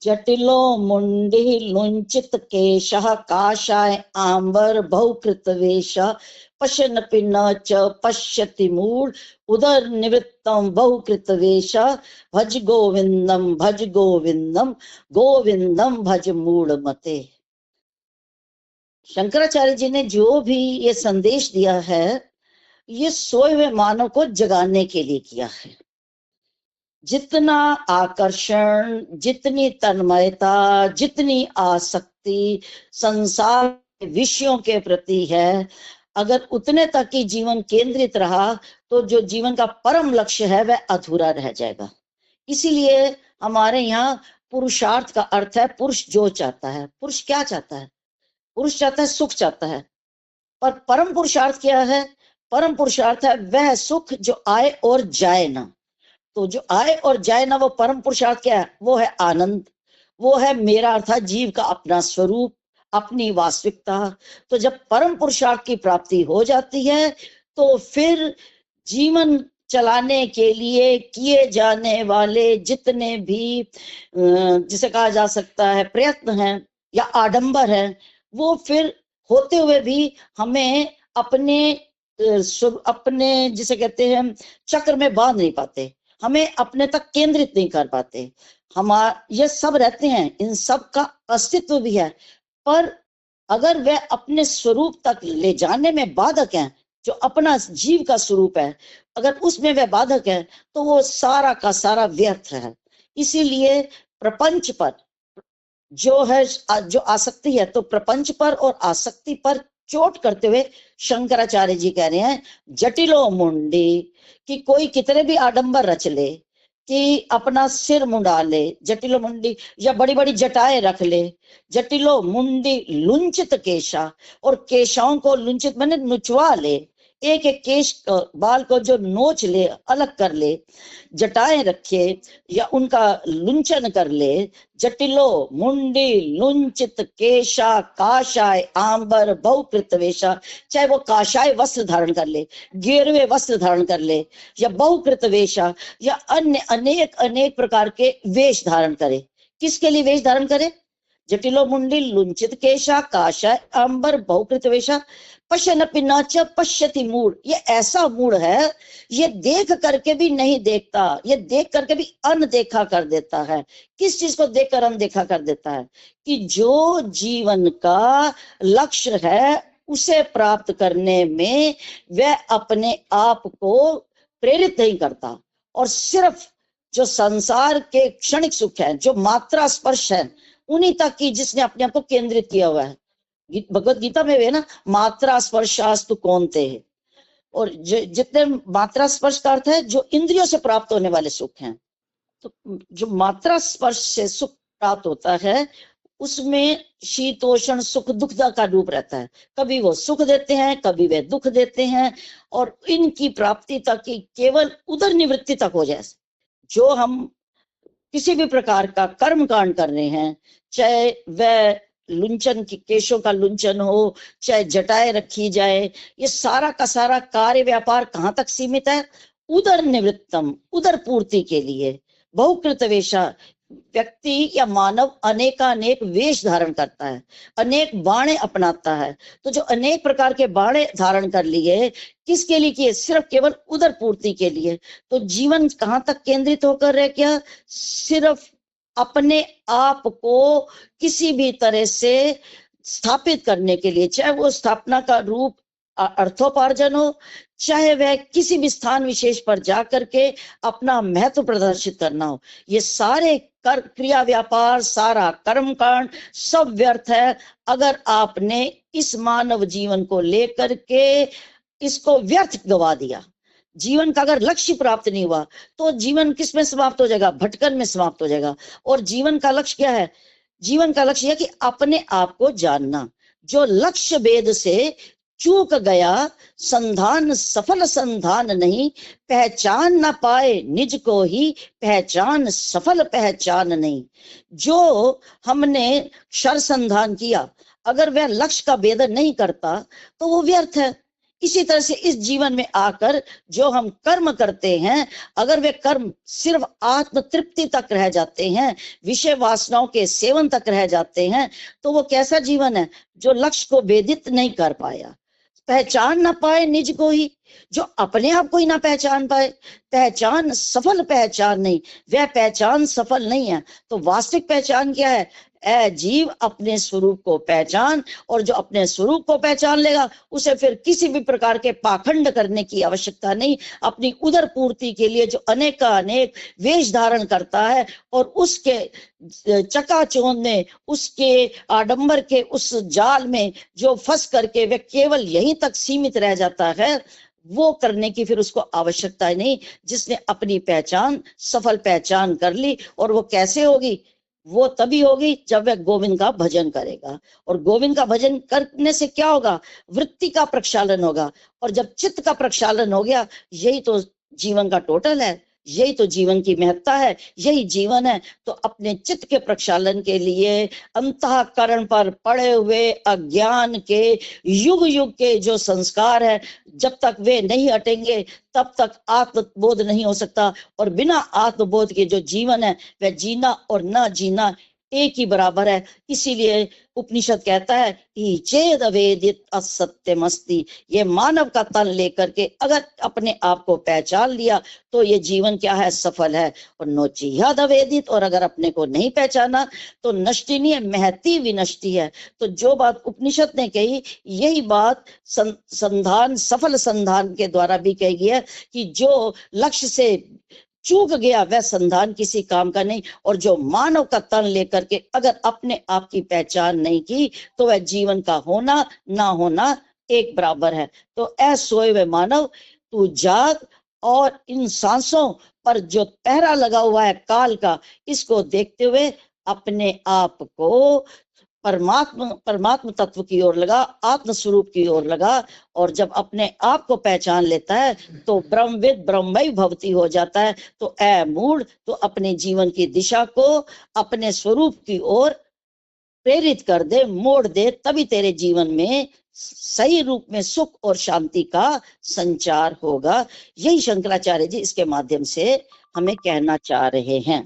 जटिलो मुंडी लुंचित केशः काषाय आंबर बहुकृत वेश पश्यन्नपि न च पश्यति मूढ़ उदर निवृत्तम बहुकृत वेश भज गोविंदम गोविंदम भज मूढ़ मते। शंकराचार्य जी ने जो भी ये संदेश दिया है, ये सोए हुए मानव को जगाने के लिए किया है। जितना आकर्षण, जितनी तन्मयता, जितनी आसक्ति संसार विषयों के प्रति है, अगर उतने तक ही जीवन केंद्रित रहा तो जो जीवन का परम लक्ष्य है वह अधूरा रह जाएगा। इसीलिए हमारे यहाँ पुरुषार्थ का अर्थ है पुरुष जो चाहता है। पुरुष क्या चाहता है? पुरुष चाहता है सुख चाहता है। पर परम पुरुषार्थ क्या है? परम पुरुषार्थ है वह सुख जो आए और जाए ना। तो जो आए और जाए ना वो परम पुरुषार्थ क्या है? वो है आनंद, वो है मेरा अर्थात जीव का अपना स्वरूप, अपनी वास्तविकता। तो जब परम पुरुषार्थ की प्राप्ति हो जाती है तो फिर जीवन चलाने के लिए किए जाने वाले जितने भी जिसे कहा जा सकता है प्रयत्न हैं या आडंबर हैं, वो फिर होते हुए भी हमें अपने जिसे कहते हैं चक्र में बांध नहीं पाते, हमें अपने तक केंद्रित नहीं कर पाते। ये सब रहते हैं, इन सब का अस्तित्व भी है, पर अगर वह अपने स्वरूप तक ले जाने में बाधक हैं, जो अपना जीव का स्वरूप है अगर उसमें वह बाधक है तो वो सारा का सारा व्यर्थ है। इसीलिए प्रपंच पर जो है जो आसक्ति है, तो प्रपंच पर और आसक्ति पर चोट करते हुए शंकराचार्य जी कह रहे हैं जटिलो मुंडी, कि कोई कितने भी आडंबर रच ले, कि अपना सिर मुंडा ले, जटिलो मुंडी, या बड़ी बड़ी जटाएं रख ले, जटिलो मुंडी लुंचित केशा, और केशाओं को लुंचित मैंने नुचवा ले, एक एक केश बाल को जो नोच ले, अलग कर ले, जटाएं रखे या उनका लुंचन कर ले। जटिलो मुंडी लुंचित केशा काशाय आंबर बहुकृत वेशा, चाहे वो काशाय वस्त्र धारण कर ले, गेरुए वस्त्र धारण कर ले, या बहुकृत वेशा, या अन्य अनेक अनेक प्रकार के वेश धारण करे। किसके लिए वेश धारण करे? जटिलो मुंडी लुंचित केशा काशाय आंबर बहुकृत वेशा पश्यन्नपि न च पश्यति मूढ़। ये ऐसा मूढ़ है, ये देख करके भी नहीं देखता, ये देख करके भी अनदेखा कर देता है। किस चीज को देखकर अनदेखा कर देता है? कि जो जीवन का लक्ष्य है उसे प्राप्त करने में वह अपने आप को प्रेरित नहीं करता, और सिर्फ जो संसार के क्षणिक सुख है, जो मात्रा स्पर्श है, उन्हीं तक की जिसने अपने आप को केंद्रित किया हुआ है। भगवत गीता में है ना, मात्रा स्पर्शास्तु कौनते है, और जितने मात्रा स्पर्श का अर्थ है जो इंद्रियों से प्राप्त होने वाले सुख हैं। तो जो मात्रा स्पर्श से सुख प्राप्त होता है उसमें शीतोषण सुख दुख का रूप रहता है। कभी वो सुख देते हैं, कभी वे दुख देते हैं, और इनकी प्राप्ति तक की केवल उदर निवृत्ति तक हो जाए। जो हम किसी भी प्रकार का कर्म कांड कर रहे हैं, चाहे वह लुंचन की केशों का लुंचन हो, चाहे जटाएं रखी जाए, ये सारा का सारा कार्य व्यापार कहाँ तक सीमित है? उदर निवृत्तम, उदर पूर्ति के लिए। बहुकृत वेशा, व्यक्ति या मानव अनेकानेक वेश धारण करता है, अनेक बाणे अपनाता है। तो जो अनेक प्रकार के बाणे धारण कर लिए, किसके लिए किए? सिर्फ केवल उदर पूर्ति के लिए। तो जीवन कहाँ तक केंद्रित होकर रह गया? सिर्फ अपने आप को किसी भी तरह से स्थापित करने के लिए, चाहे वो स्थापना का रूप अर्थोपार्जन हो, चाहे वह किसी भी स्थान विशेष पर जाकर के अपना महत्व प्रदर्शित करना हो। ये सारे क्रिया व्यापार, सारा कर्म कांड सब व्यर्थ है अगर आपने इस मानव जीवन को लेकर के इसको व्यर्थ गवा दिया। जीवन का अगर लक्ष्य प्राप्त नहीं हुआ तो जीवन किस में समाप्त हो जाएगा? भटकन में समाप्त हो जाएगा। और जीवन का लक्ष्य क्या है? जीवन का लक्ष्य है कि अपने आप को जानना। जो लक्ष्य भेद से चूक गया संधान सफल संधान नहीं, पहचान न पाए निज को ही पहचान सफल पहचान नहीं। जो हमने क्षर संधान किया, अगर वह लक्ष्य का भेदन नहीं करता तो वो व्यर्थ है। इसी तरह से इस जीवन में आकर जो हम कर्म करते हैं, अगर वे कर्म सिर्फ आत्म तृप्ति तक रह जाते हैं, विषय वासनाओं के सेवन तक रह जाते हैं, तो वो कैसा जीवन है? जो लक्ष्य को भेदित नहीं कर पाया, पहचान ना पाए निज को ही, जो अपने आप को ही ना पहचान पाए। पहचान सफल पहचान नहीं, वह पहचान सफल नहीं है। तो वास्तविक पहचान क्या है? ऐ जीव अपने स्वरूप को पहचान, और जो अपने स्वरूप को पहचान लेगा उसे फिर किसी भी प्रकार के पाखंड करने की आवश्यकता नहीं। अपनी उदर पूर्ति के लिए जो अनेक वेश धारण करता है और उसके चकाचौंध में, उसके आडंबर के उस जाल में जो फंस करके वे केवल यहीं तक सीमित रह जाता है, वो करने की फिर उसको आवश्यकता नहीं। जिसने अपनी पहचान, सफल पहचान कर ली, और वो कैसे होगी? वो तभी होगी जब वह गोविंद का भजन करेगा। और गोविंद का भजन करने से क्या होगा? वृत्ति का प्रक्षालन होगा। और जब चित्त का प्रक्षालन हो गया, यही तो जीवन का टोटल है, यही तो जीवन की महत्ता है, यही जीवन है। तो अपने चित्त के प्रक्षालन के लिए अंतःकरण पर पड़े हुए अज्ञान के युग युग के जो संस्कार है, जब तक वे नहीं हटेंगे तब तक आत्मबोध नहीं हो सकता। और बिना आत्मबोध के जो जीवन है, वह जीना और ना जीना एक ही बराबर है। इसीलिए उपनिषद कहता है कि चेद अवेदित असत्यमस्ति, ये मानव का तन लेकर के अगर अपने आप को पहचान लिया तो ये जीवन क्या है? सफल है। और नोचिहद अवेदित, और अगर अपने को नहीं पहचाना तो नष्टि नहीं है, महती विनष्टि है। तो जो बात उपनिषद ने कही, यही बात संधान, सफल संधान के द्वारा भी कही गई है कि जो लक्ष्य से चूक गया वह संधान किसी काम का नहीं। और जो मानव का तन लेकर के अगर अपने आप की पहचान नहीं की तो वह जीवन का होना ना होना एक बराबर है। तो ऐ सोए हुए मानव, तू जाग, और इन सांसों पर जो पहरा लगा हुआ है काल का, इसको देखते हुए अपने आप को परमात्म तत्व की ओर लगा, आत्म स्वरूप की ओर लगा। और जब अपने आप को पहचान लेता है तो ब्रह्मविद ब्रह्ममय भवती हो जाता है। तो ऐ मूढ़, तो अपने जीवन की दिशा को अपने स्वरूप की ओर प्रेरित कर दे, मोड़ दे, तभी तेरे जीवन में सही रूप में सुख और शांति का संचार होगा। यही शंकराचार्य जी इसके माध्यम से हमें कहना चाह रहे हैं।